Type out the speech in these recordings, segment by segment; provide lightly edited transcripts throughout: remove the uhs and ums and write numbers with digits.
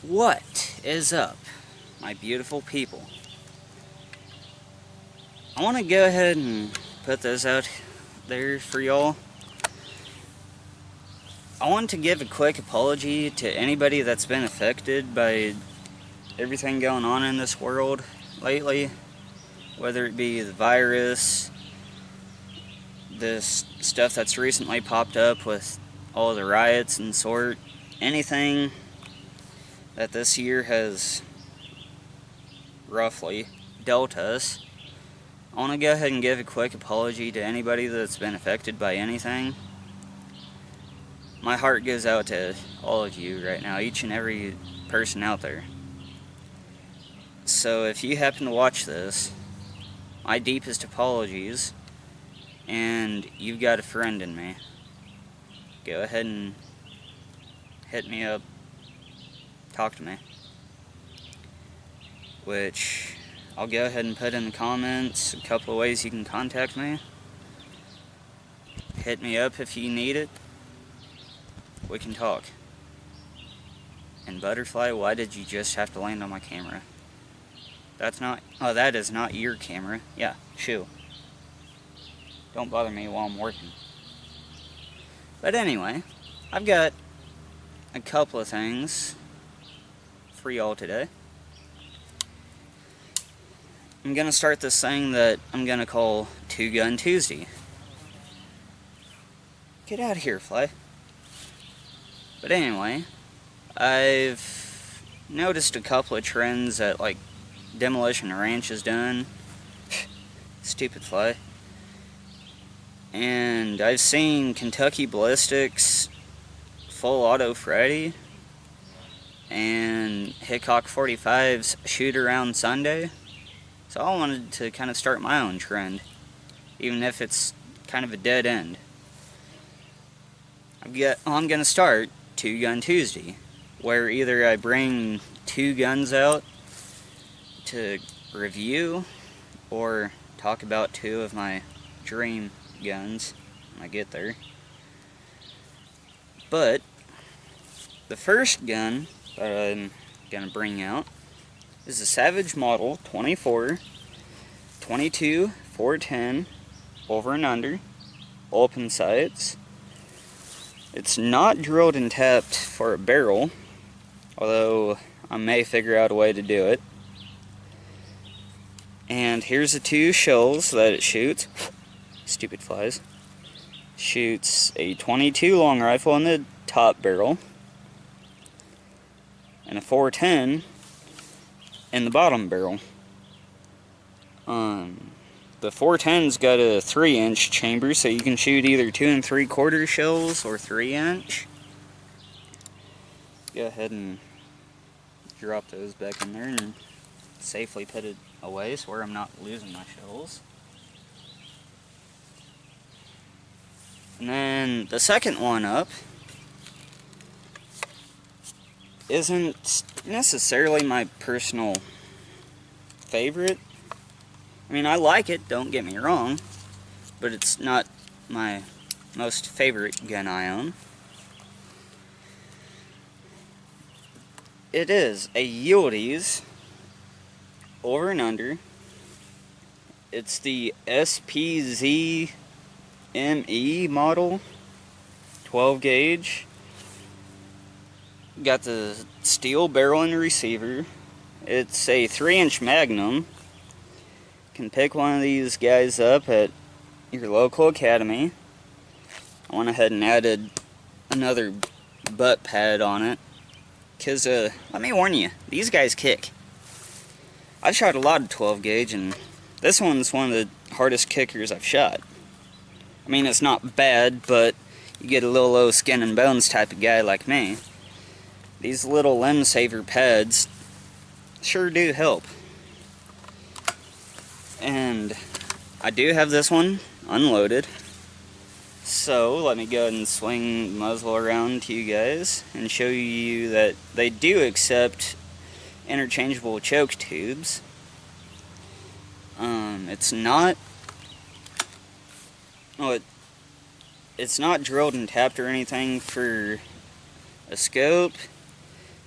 What is up, my beautiful people? I want to go ahead and put this out there for y'all. I want to give a quick apology to anybody that's been affected by everything going on in this world lately, whether it be the virus, this stuff that's recently popped up with all the riots and sort, anything that this year has roughly dealt us. I want to go ahead and give a quick apology to anybody that's been affected by anything. My heart goes out to all of you right now, each and every person out there. So if you happen to watch this, my deepest apologies, and you've got a friend in me. Go ahead and hit me up, talk to me. Which I'll go ahead and put in the comments a couple of ways you can contact me. Hit me up if you need it. We can talk. And Butterfly, why did you just have to land on my camera? That is not your camera. Yeah, shoo. Don't bother me while I'm working. But anyway, I've got a couple of things for y'all today. I'm gonna start this thing that I'm gonna call Two Gun Tuesday. Get out of here, Fly. But anyway, I've noticed a couple of trends that, like, Demolition Ranch has done. Stupid Fly. And I've seen Kentucky Ballistics, Full Auto Friday, and Hickok 45's Shoot Around Sunday. So I wanted to kind of start my own trend, even if it's kind of a dead end. I'm going to start Two Gun Tuesday, where either I bring two guns out to review or talk about two of my dream guns when I get there. But the first gun that I'm going to bring out is a Savage Model 24, 22, 410, over and under, open sights. It's not drilled and tapped for a barrel, although I may figure out a way to do it. And here's the two shells that it shoots. Stupid flies. Shoots a 22 long rifle in the top barrel, and a 410 in the bottom barrel. The 410's got a 3-inch chamber, so you can shoot either 2 3/4 shells or 3-inch. Go ahead and drop those back in there and safely put it away so where I'm not losing my shells. And then the second one up isn't necessarily my personal favorite. I mean, I like it, don't get me wrong, but it's not my most favorite gun I own. It is a Yildiz over and under. It's the SPZ ME model, 12 gauge. Got the steel barrel and receiver. It's a 3-inch Magnum. Can pick one of these guys up at your local academy. I went ahead and added another butt pad on it, because let me warn you, these guys kick. I've shot a lot of 12 gauge, and this one's one of the hardest kickers I've shot. I mean, it's not bad, but you get a little low skin and bones type of guy like me, these little limb saver pads sure do help. And I do have this one unloaded, so let me go ahead and swing the muzzle around to you guys and show you that they do accept interchangeable choke tubes. It's not drilled and tapped or anything for a scope.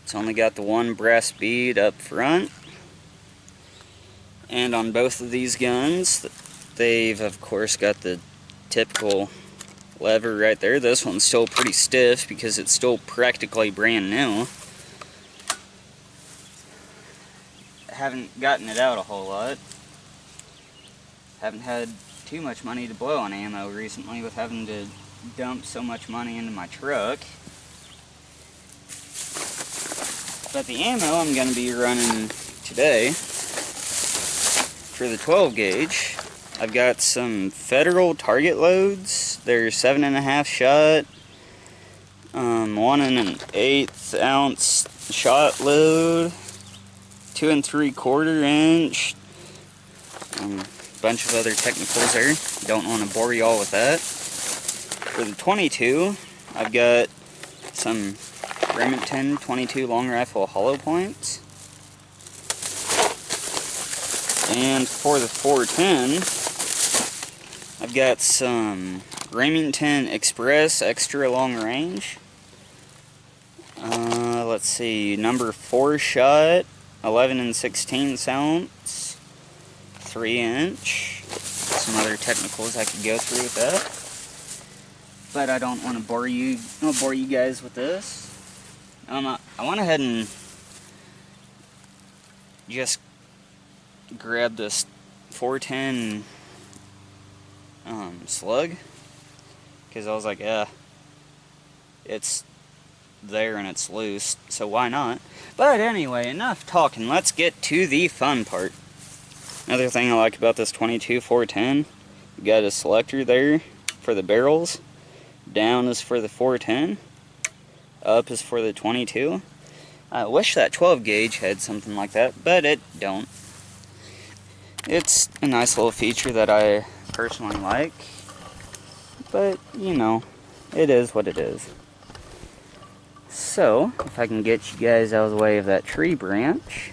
It's only got the one brass bead up front. And on both of these guns, they've of course got the typical lever right there. This one's still pretty stiff because it's still practically brand new. Haven't gotten it out a whole lot. Haven't had too much money to blow on ammo recently with having to dump so much money into my truck. But the ammo I'm going to be running today for the 12 gauge, I've got some Federal target loads. They're 7.5 shot, 1 1/8 ounce shot load, 2 3/4 inch, bunch of other technicals there. Don't want to bore you all with that. For the 22, I've got some Remington 22 long rifle hollow points. And for the 410, I've got some Remington Express extra long range. Let's see, number 4 shot, 11 1/16 ounce, 3 inch. Some other technicals I could go through with that, but I don't want to bore you guys with this. I went ahead and just grabbed this 410 slug because I was like, yeah, it's there and it's loose, so why not? But anyway, enough talking. Let's get to the fun part. Another thing I like about this 22 410, you got a selector there for the barrels. Down is for the 410. Up is for the 22. I wish that 12 gauge had something like that, but it don't. It's a nice little feature that I personally like, but you know, it is what it is. So, if I can get you guys out of the way of that tree branch,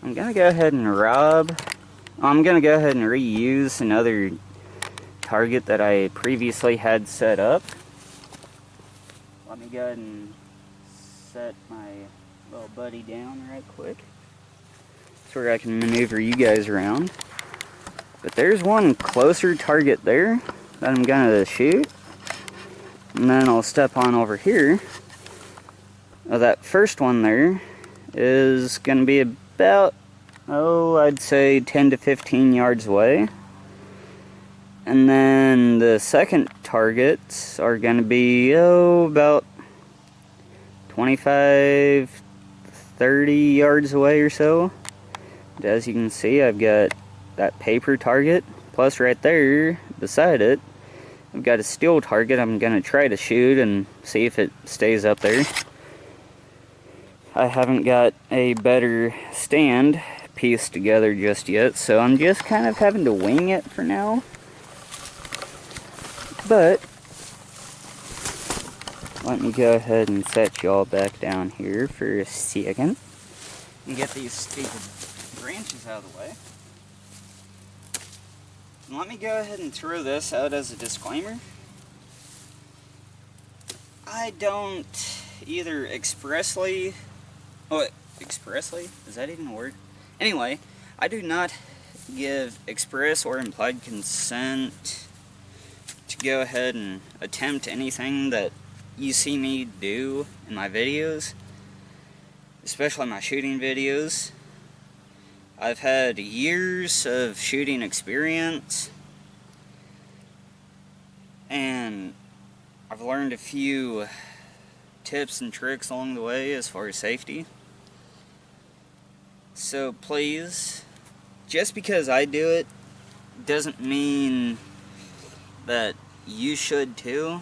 I'm gonna go ahead and reuse another target that I previously had set up. Let me go ahead and set my little buddy down right quick so where I can maneuver you guys around. But there's one closer target there that I'm gonna shoot, and then I'll step on over here. That first one there is gonna be about, I'd say 10 to 15 yards away. And then the second targets are going to be, about 25, 30 yards away or so. And as you can see, I've got that paper target, plus right there beside it, I've got a steel target I'm going to try to shoot and see if it stays up there. I haven't got a better stand pieced together just yet, so I'm just kind of having to wing it for now. But let me go ahead and set y'all back down here for a second and get these stupid branches out of the way. And let me go ahead and throw this out as a disclaimer. I don't either expressly, is that even a word? Anyway, I do not give express or implied consent to go ahead and attempt anything that you see me do in my videos, especially my shooting videos. I've had years of shooting experience, and I've learned a few tips and tricks along the way as far as safety. So please, just because I do it doesn't mean that you should too.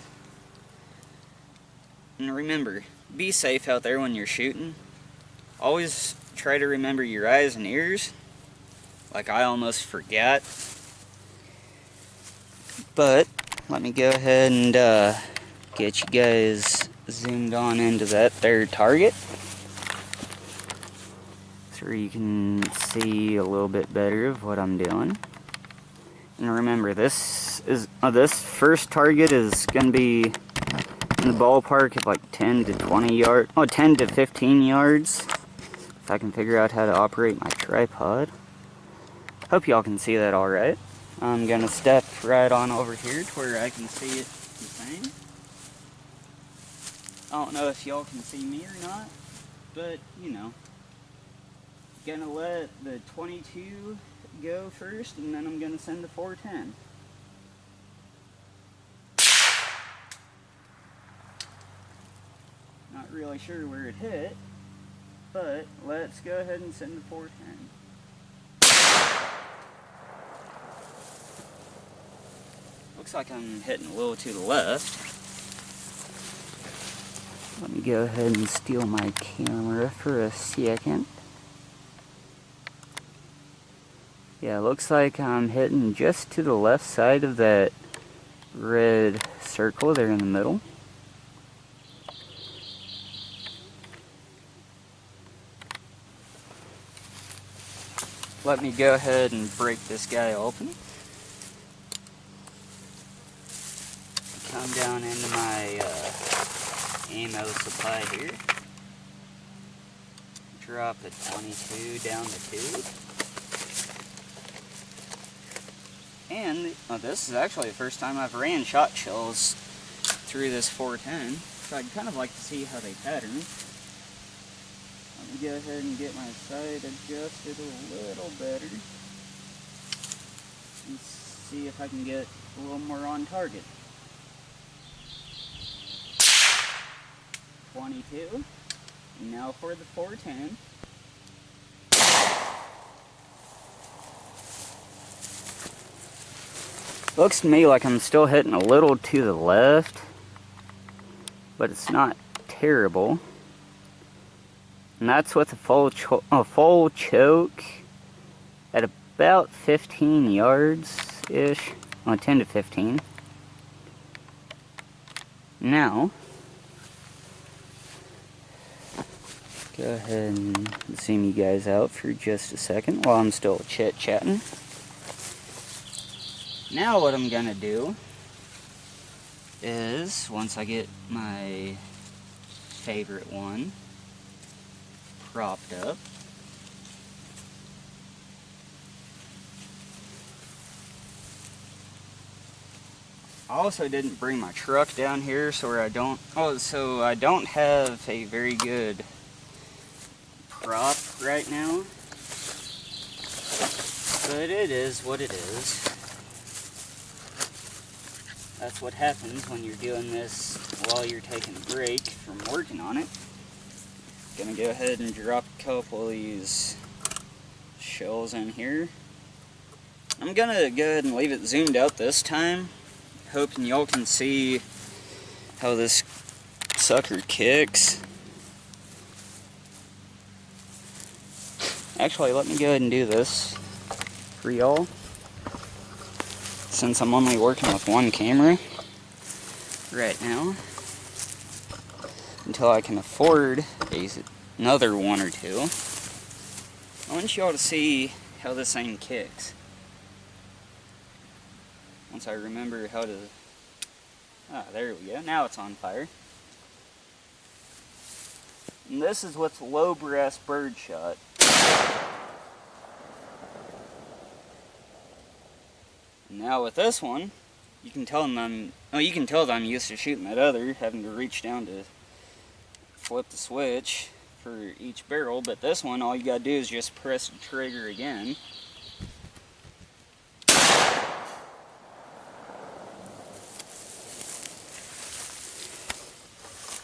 And remember, be safe out there when you're shooting. Always try to remember your eyes and ears, like I almost forgot. But let me go ahead and get you guys zoomed on into that there target, so you can see a little bit better of what I'm doing. And remember, this first target is going to be in the ballpark of like 10 to 20 yards, oh, 10 to 15 yards, if I can figure out how to operate my tripod. Hope y'all can see that alright. I'm gonna step right on over here to where I can see it the same. I don't know if y'all can see me or not, but you know. Gonna let the 22 go first, and then I'm gonna send the 410. Not really sure where it hit, but let's go ahead and send the 410. Looks like I'm hitting a little to the left. Let me go ahead and steal my camera for a second. Yeah, looks like I'm hitting just to the left side of that red circle there in the middle. Let me go ahead and break this guy open. Come down into my ammo supply here. Drop the 22 down the tube. And this is actually the first time I've ran shot shells through this 410, so I'd kind of like to see how they pattern. Let me go ahead and get my sight adjusted a little better and see if I can get a little more on target. 22. Now for the 410. Looks to me like I'm still hitting a little to the left, but it's not terrible. And that's with a full choke at about 15 yards-ish, 10 to 15. Now, go ahead and zoom you guys out for just a second while I'm still chit-chatting. Now what I'm gonna do is, once I get my favorite one propped up, I also didn't bring my truck down here, so I don't have a very good prop right now, but it is what it is. That's what happens when you're doing this while you're taking a break from working on it. Gonna go ahead and drop a couple of these shells in here. I'm gonna go ahead and leave it zoomed out this time, hoping y'all can see how this sucker kicks. Actually, let me go ahead and do this for y'all, since I'm only working with one camera right now, until I can afford another one or two. I want y'all to see how this thing kicks. Once I remember how to... there we go. Now it's on fire. And this is with low brass birdshot. Now with this one, you can tell that I'm used to shooting that other, having to reach down to flip the switch for each barrel, but this one, all you gotta do is just press the trigger again.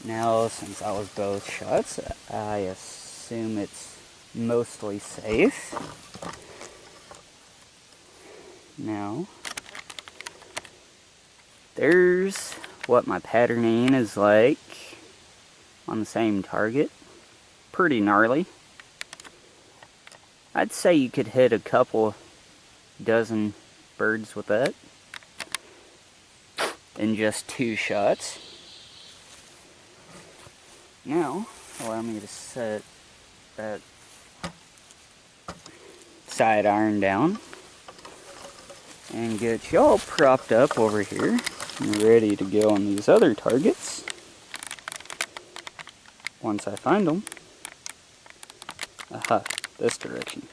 Now, since that was both shots, I assume it's mostly safe. Now, there's what my patterning is like on the same target. Pretty gnarly. I'd say you could hit a couple dozen birds with that in just 2 shots. Now, allow me to set that side iron down and get y'all propped up over here and ready to go on these other targets. once I find them. Aha, this direction.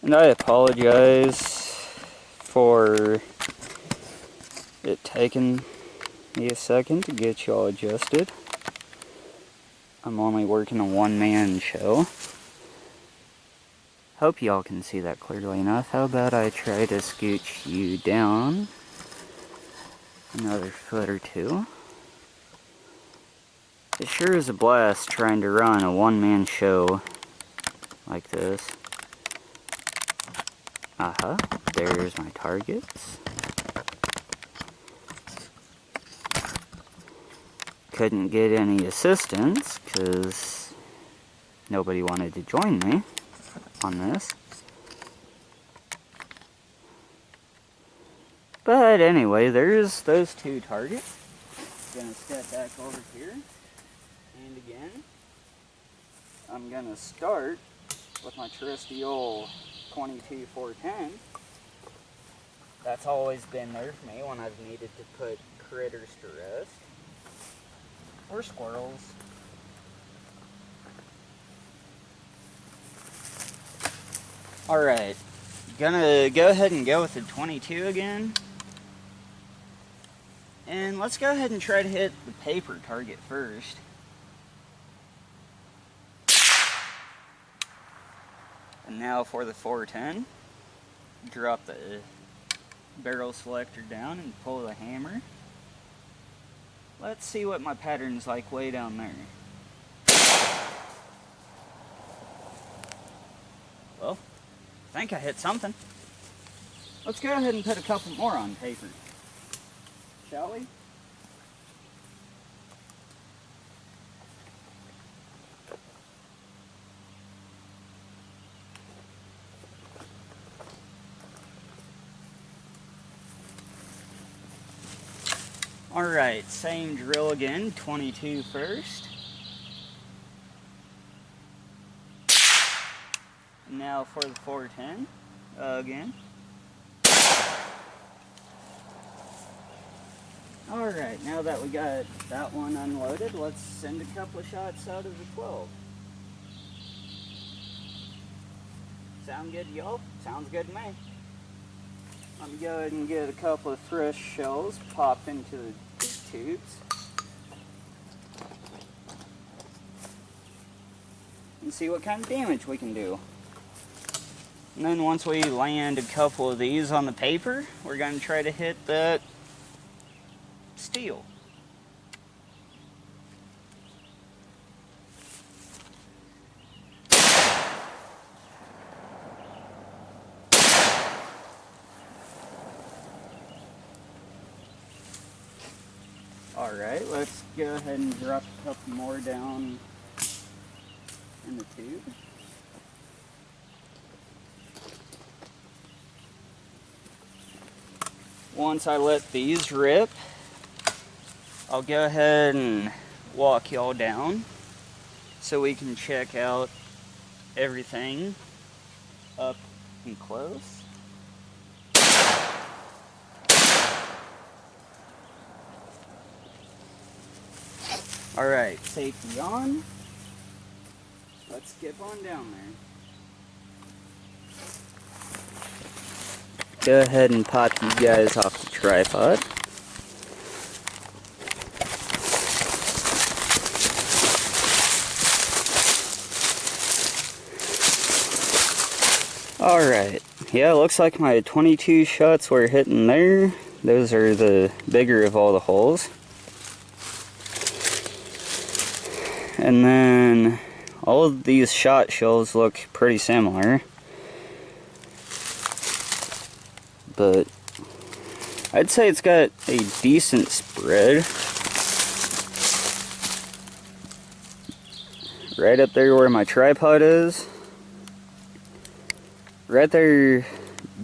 And I apologize for it taking me a second to get y'all adjusted. I'm only working a one-man show. Hope y'all can see that clearly enough. How about I try to scooch you down another foot or two? It sure is a blast trying to run a one-man show like this. Aha, there's my targets. Couldn't get any assistance because nobody wanted to join me on this. But anyway, there's those two targets. Gonna step back over here. And again, I'm gonna start with my trusty old 22-410. That's always been there for me when I've needed to put critters to rest. Or squirrels. Alright, gonna go ahead and go with the 22 again. And let's go ahead and try to hit the paper target first. And now for the 410, drop the barrel selector down and pull the hammer. Let's see what my pattern's like way down there. Well, I think I hit something. Let's go ahead and put a couple more on paper, shall we? Alright, same drill again, 22 first. Now for the 410 again. Alright, now that we got that one unloaded, let's send a couple of shots out of the 12. Sound good to y'all? Sounds good to me. Let me go ahead and get a couple of fresh shells popped into the tubes. And see what kind of damage we can do. And then once we land a couple of these on the paper, we're going to try to hit that steel. Alright, let's go ahead and drop a couple more down in the tube. Once I let these rip, I'll go ahead and walk y'all down so we can check out everything up and close. Alright, safety on. Let's skip on down there. Go ahead and pop you guys off the tripod. Alright, yeah, looks like my 22 shots were hitting there. Those are the bigger of all the holes. And then all of these shot shells look pretty similar. But I'd say it's got a decent spread. Right up there where my tripod is. Right there,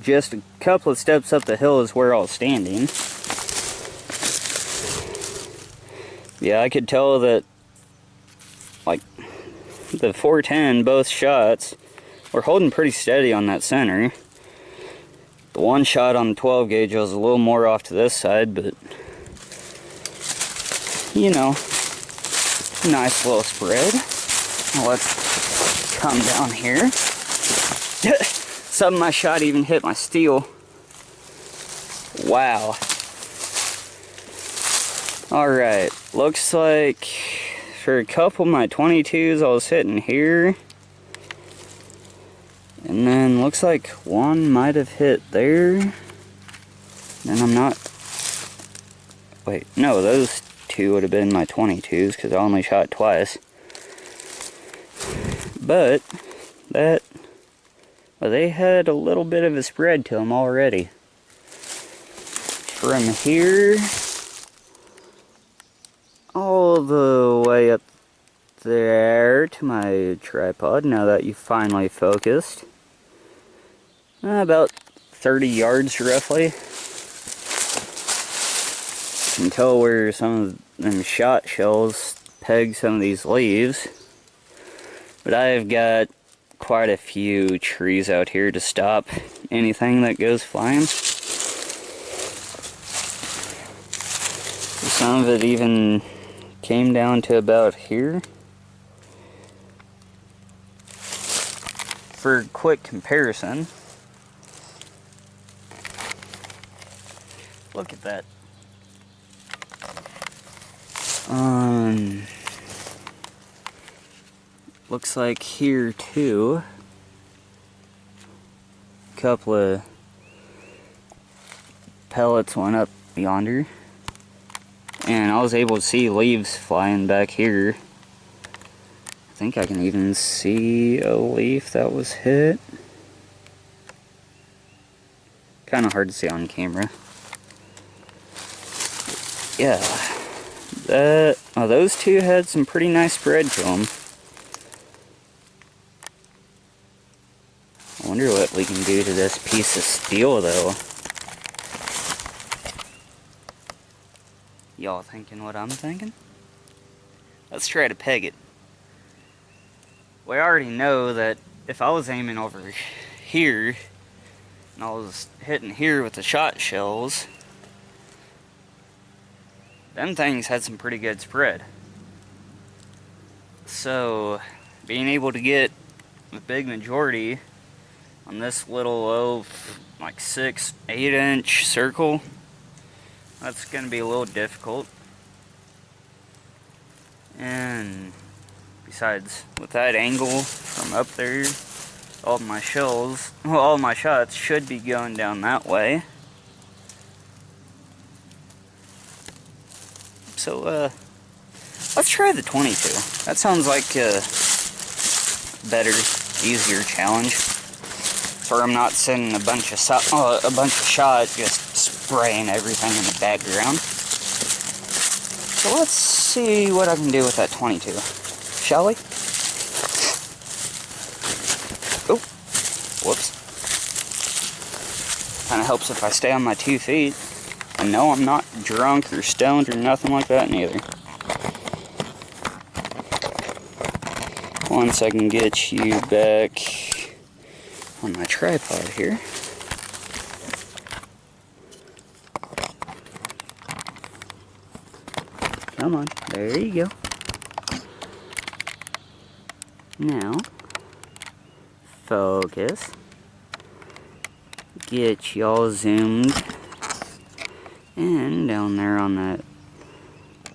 just a couple of steps up the hill is where I was standing. Yeah, I could tell that, like, the 410, both shots, were holding pretty steady on that center. The one shot on the 12 gauge was a little more off to this side, but you know, nice little spread. Let's come down here. Some of my shot even hit my steel. Wow. Alright, looks like for a couple of my 22s I was hitting here. And then looks like one might have hit there. And I'm not... Wait, no, those two would have been my 22s because I only shot twice. But that... Well, they had a little bit of a spread to them already. From here... all the way up there to my tripod, now that you finally focused. About 30 yards roughly. You can tell where some of them shot shells peg some of these leaves. But I've got quite a few trees out here to stop anything that goes flying. Some of it even came down to about here. For quick comparison, look at that. Looks like here too, a couple of pellets went up yonder. And I was able to see leaves flying back here. I think I can even see a leaf that was hit. Kind of hard to see on camera. Yeah. Those two had some pretty nice spread to them. I wonder what we can do to this piece of steel though. Y'all thinking what I'm thinking? Let's try to peg it. We already know that if I was aiming over here and I was hitting here with the shot shells, them things had some pretty good spread. So being able to get the big majority on this little like 6-8 inch circle, that's going to be a little difficult. And besides, with that angle from up there, all my shells, well, all my shots should be going down that way. So, let's try the 22. That sounds like a better, easier challenge. So I'm not sending a bunch of shot, just spraying everything in the background. So let's see what I can do with that 22. Shall we? Oh, whoops. Kind of helps if I stay on my 2 feet. And no, I'm not drunk or stoned or nothing like that neither. Once I can get you back on my tripod here. Come on, there you go. Now, focus. Get y'all zoomed in down there on that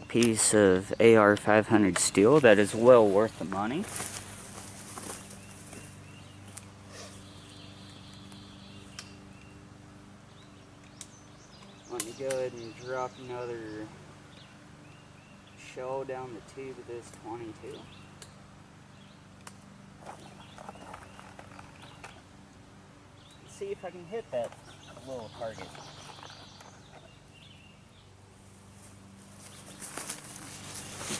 piece of AR 500 steel that is well worth the money. Let me go ahead and drop another shell down the tube of this 22. Let's see if I can hit that little target.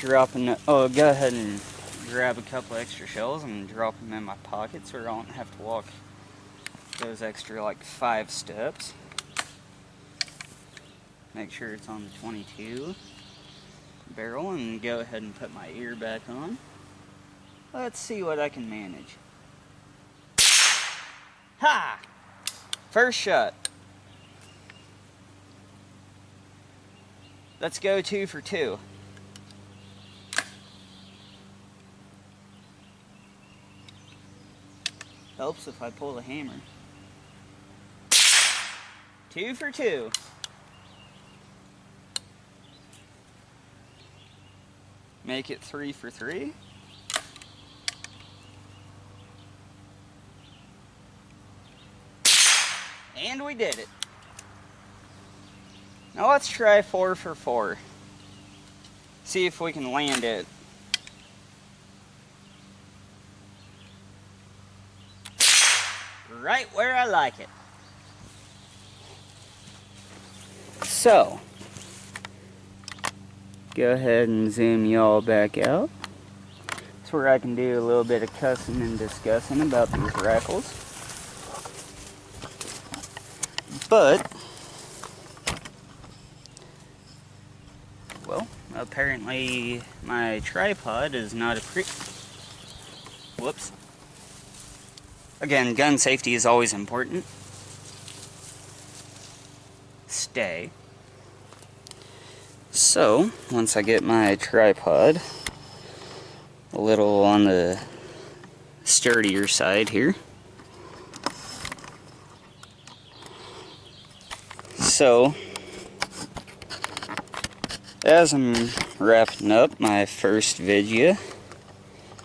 Go ahead and grab a couple extra shells and drop them in my pocket so I don't have to walk those extra like 5 steps. Make sure it's on the 22 barrel and go ahead and put my ear back on. Let's see what I can manage. Ha! First shot. Let's go 2 for 2. Helps if I pull the hammer. 2 for 2. Make it 3 for 3. And we did it. Now let's try 4 for 4. See if we can land it. Right where I like it. So, go ahead and zoom y'all back out. That's where I can do a little bit of cussing and discussing about these rackles. But, well, apparently my tripod is not a whoops. Again, gun safety is always important. Stay. So, once I get my tripod a little on the sturdier side here. So, as I'm wrapping up my first video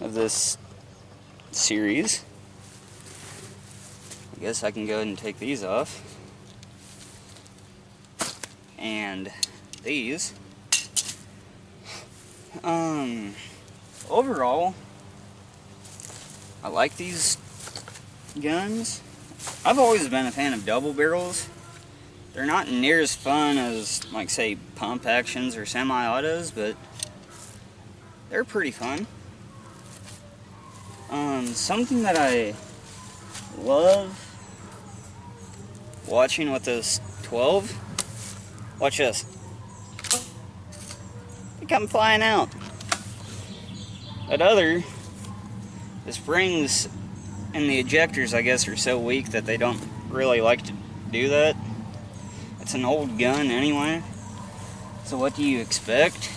of this series, I guess I can go ahead and take these off. And these. Overall, I like these guns. I've always been a fan of double barrels. They're not near as fun as, like, say, pump actions or semi-autos, but they're pretty fun. Something that I love watching with this 12, watch this. They come flying out. That other, the springs and the ejectors, I guess, are so weak that they don't really like to do that. It's an old gun anyway, so what do you expect?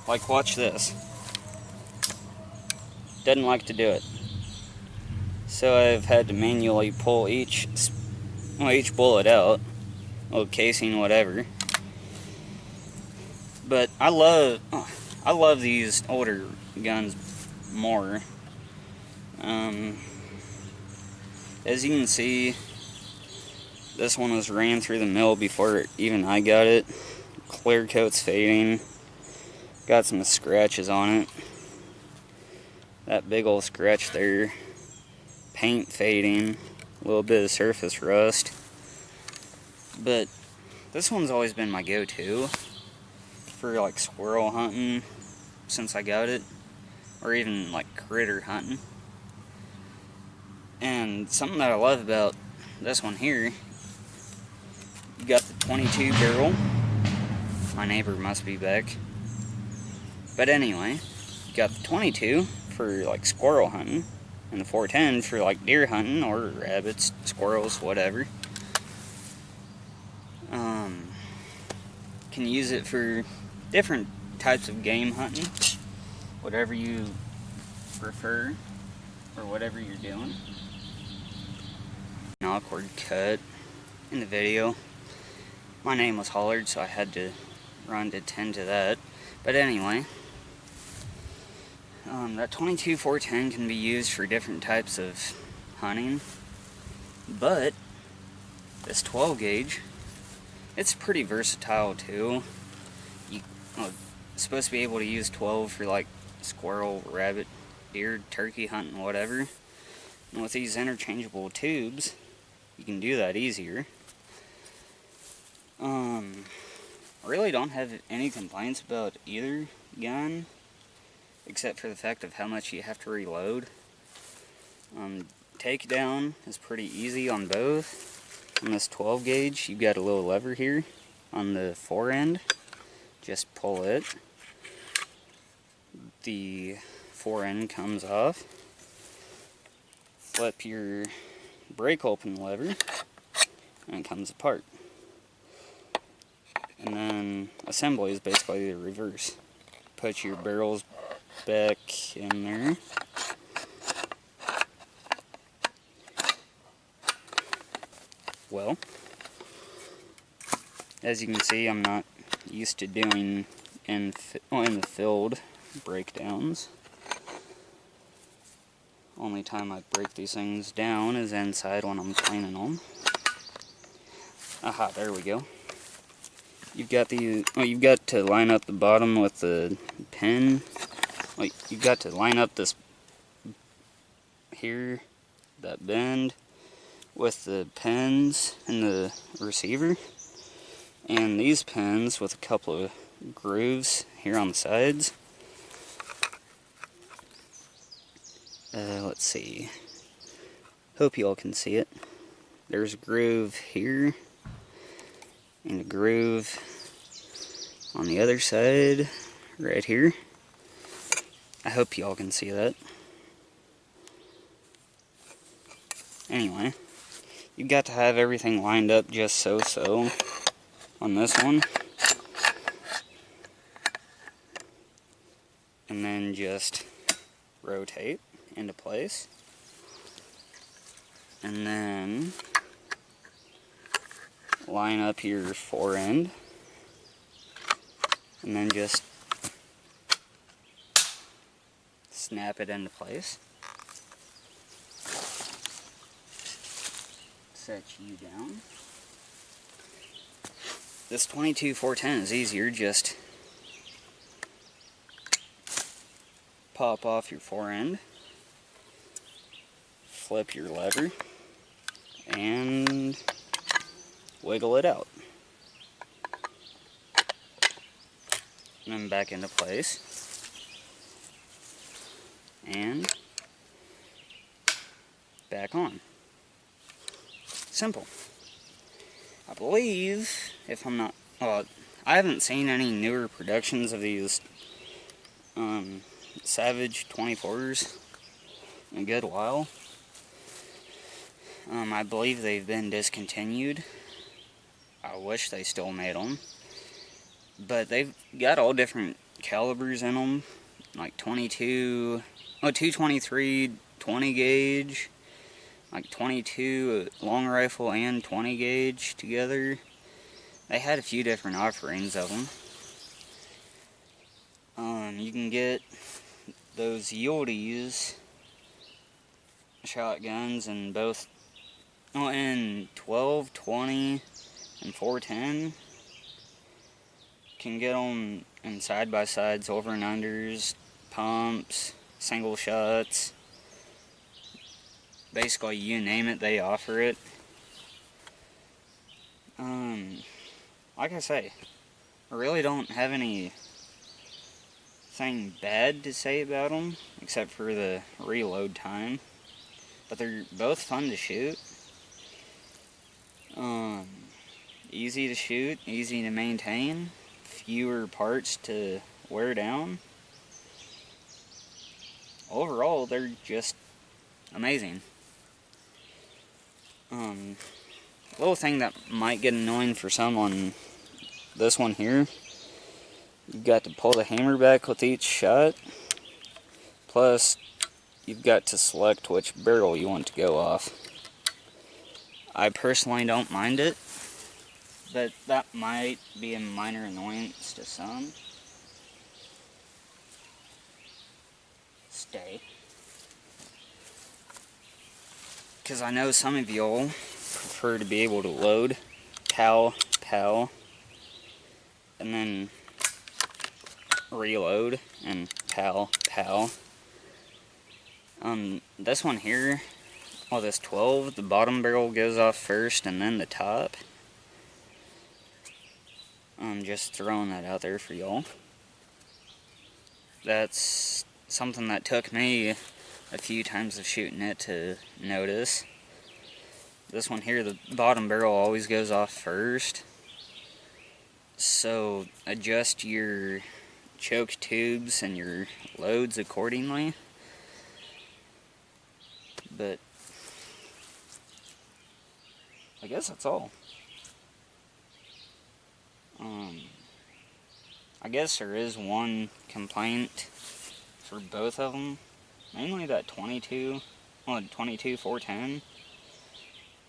Like, watch this. Doesn't like to do it. So I've had to manually pull each bullet out, little casing, whatever. But I love these older guns more. As you can see, this one was ran through the mill before even I got it. Clear coat's fading. Got some scratches on it. That big old scratch there. Paint fading. A little bit of surface rust. But this one's always been my go-to for, like, squirrel hunting since I got it. Or even, like, critter hunting. And something that I love about this one here, you got the 22 barrel. My neighbor must be back. But anyway, you got the 22 for, like, squirrel hunting, and the 410 for, like, deer hunting or rabbits, squirrels, whatever. Can use it for different types of game hunting, whatever you prefer or whatever you're doing. An awkward cut in the video. My name was hollered, so I had to run to tend to that. But anyway, that 22 410 can be used for different types of hunting, but this 12 gauge, it's pretty versatile too. You're supposed to be able to use 12 for, like, squirrel, rabbit, deer, turkey hunting, whatever. And with these interchangeable tubes, you can do that easier. I really don't have any complaints about either gun, except for the fact of how much you have to reload. Takedown is pretty easy on both. On this 12 gauge, you've got a little lever here on the fore end. Just pull it. The fore end comes off. Flip your break open lever, and it comes apart. And then assembly is basically the reverse. Put your barrels back in there. Well, as you can see, I'm not used to doing in the field breakdowns. Only time I break these things down is inside when I'm cleaning them. Aha, there we go. You've got you've got to line up the bottom with the pin. Like, you've got to line up this here, that bend, with the pins in the receiver, and these pins with a couple of grooves here on the sides. Let's see. Hope you all can see it. There's a groove here, and a groove on the other side, right here. I hope you all can see that. Anyway, you've got to have everything lined up just so on this one. And then just rotate into place. And then line up your fore end. And then just snap it into place. Set you down. This 22-410 is easier. Just pop off your fore end, flip your lever, and wiggle it out. And then back into place. And back on. Simple. I believe, if I'm not, I haven't seen any newer productions of these Savage 24s in a good while. I believe they've been discontinued. I wish they still made them. But they've got all different calibers in them, like 223 20 gauge, like 22 long rifle and 20 gauge together. They had a few different offerings of them. You can get those Yildiz shotguns in both, in 12, 20, and 410. Can get them in side-by-sides, over and unders, pumps, single shots. Basically, you name it, they offer it. Like I say, I really don't have anything bad to say about them, except for the reload time. But they're both fun to shoot. Easy to shoot, easy to maintain, fewer parts to wear down. Overall, they're just amazing. Little thing that might get annoying for some on this one here, you've got to pull the hammer back with each shot, plus you've got to select which barrel you want to go off. I personally don't mind it, but that might be a minor annoyance to some. Stay. Because I know some of y'all prefer to be able to load, pow, pow, and then reload, and pow, pow. This one here, this 12, the bottom barrel goes off first and then the top. I'm just throwing that out there for y'all. That's something that took me a few times of shooting it to notice. This one here, the bottom barrel always goes off first. So adjust your choke tubes and your loads accordingly. But I guess that's all. I guess there is one complaint for both of them. Mainly that 22, well, 22 410.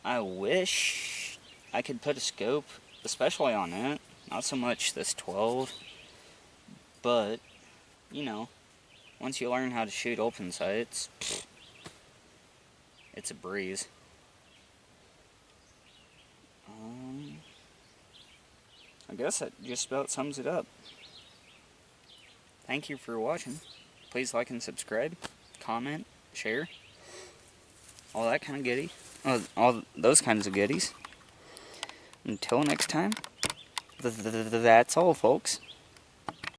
I wish I could put a scope, especially on it. Not so much this 12, but, you know, once you learn how to shoot open sights, it's a breeze. I guess that just about sums it up. Thank you for watching. Please like and subscribe, comment, share, all that kind of goodie. All those kinds of goodies. Until next time, that's all, folks.